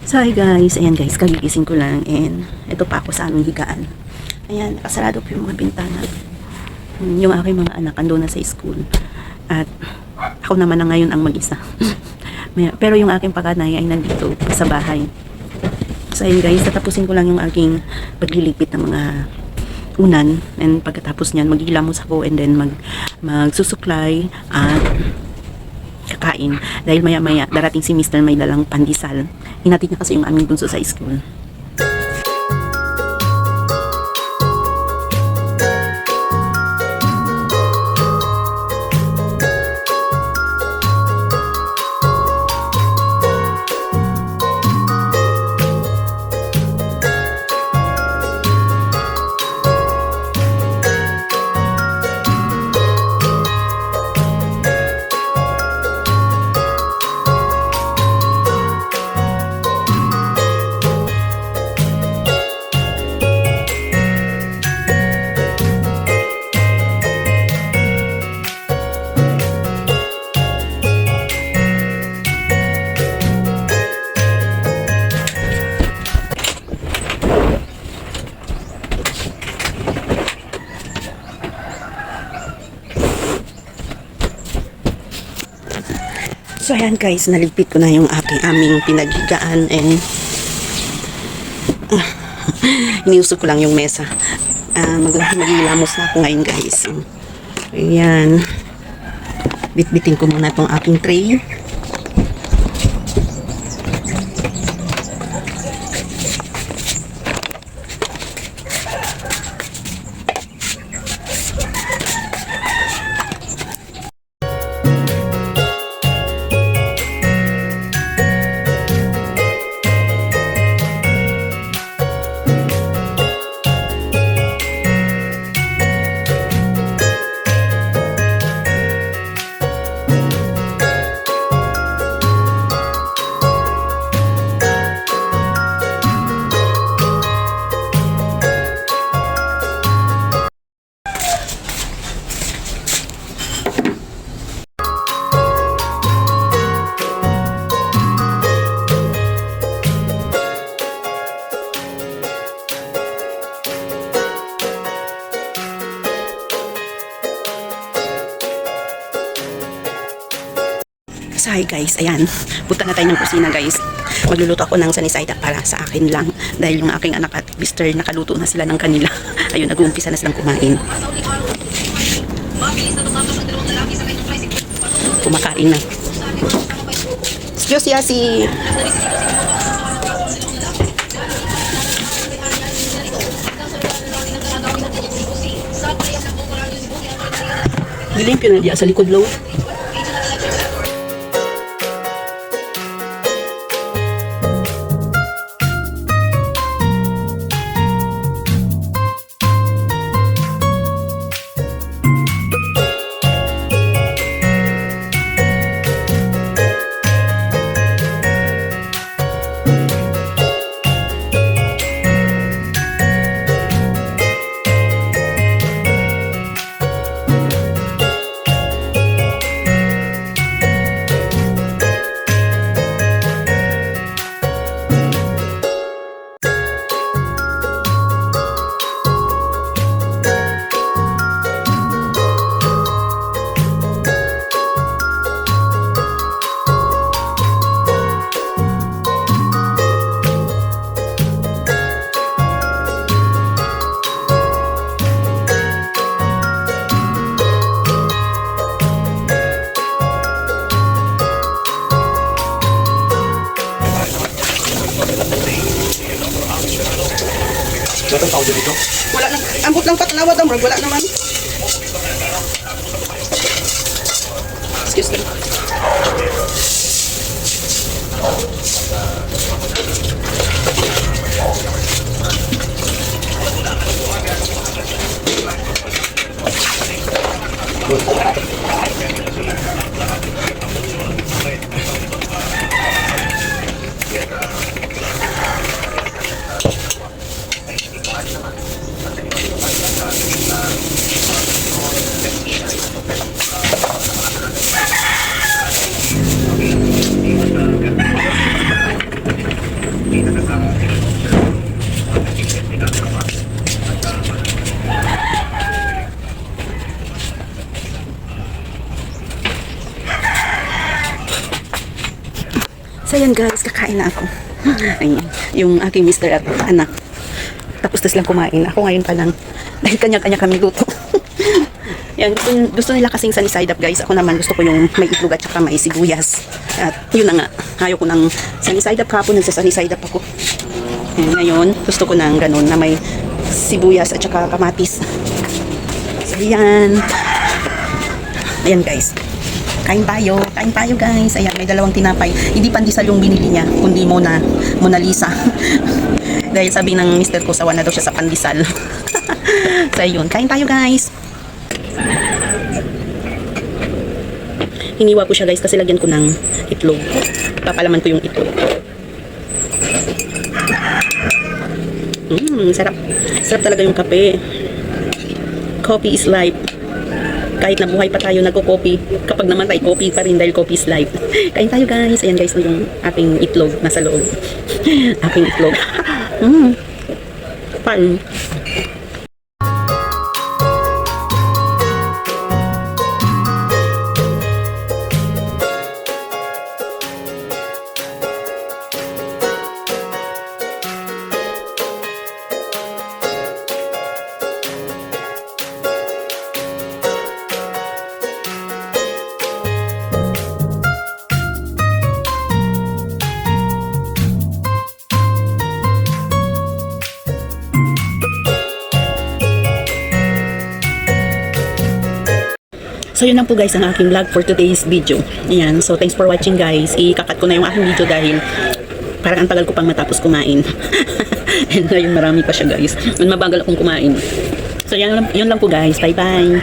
So hi guys, ayan guys, kagigising ko lang and ito pa ako sa aming higaan. Ayan, nakasarado po yung mga bintana. Yung aking mga anak ando na sa school at ako naman na ngayon ang mag-isa. Pero yung aking pakanay ay nandito sa bahay. So ayan guys, tatapusin ko lang yung aking pagliligpit ng mga unan and pagkatapos niyan maghilamos ako and then magsusuklay at kakain dahil maya maya darating si Mr. may dalang pandesal. Hinatid niya kasi yung aming bunso sa school. So ayan guys, naligpit ko na yung aming pinaghigaan and iniusog ko lang yung mesa. Maghilamos na ako ngayon guys. Ayan. Bitbitin ko muna tong aking tray. So hi guys, ayan, punta na tayo ng kusina guys. Magluluto ako ng sanisayda para sa akin lang dahil yung aking anak at mister nakaluto na sila ng kanila. Ayun, nag-uumpisa na silang kumain. Kumakain na. Diyos yasi. Nilimpyo na diya sa likod low. Datang tao dito? Wala nang ambot lang patlawad ang wala naman. Excuse me. So yan guys, kakain na ako. Ayan, yung aking mister at anak. Tapos na silang kumain. Ako ngayon pa lang. Dahil kanya-kanya kami luto. Yan, gusto nila kasing sunny side up guys. Ako naman gusto ko yung may itlog at saka may sibuyas. At yun na nga. Ayaw ko ng sunny side up. Kapon nagsa-sunny side up ako. Yan, ngayon, gusto ko ng ganun na may sibuyas at saka kamatis. So yan. Ayan guys. Kain tayo guys. Ayan, may dalawang tinapay. Hindi pandesal yung binili niya, kundi Mona Lisa. Dahil sabi ng mister ko, sawa na daw siya sa pandesal. So ayun, kain tayo guys. Hiniwa ko siya guys kasi lagyan ko ng itlog. Papalaman ko yung itlog. Sarap. Sarap talaga yung kape. Coffee is life. Kahit nabuhay pa tayo nagko-coffee, kapag namatay, coffee pa rin dahil coffee is life. Kain tayo guys. Ayan guys, yung ating itlog nasa loob. Aking itlog. Fun. So yun lang po guys ang aking vlog for today's video. Ayan, so thanks for watching guys. Ikakat ko na yung aking video dahil parang ang tagal ko pang matapos kumain. And ngayon marami pa siya guys. Mabagal akong kumain. So yun lang po guys. Bye bye.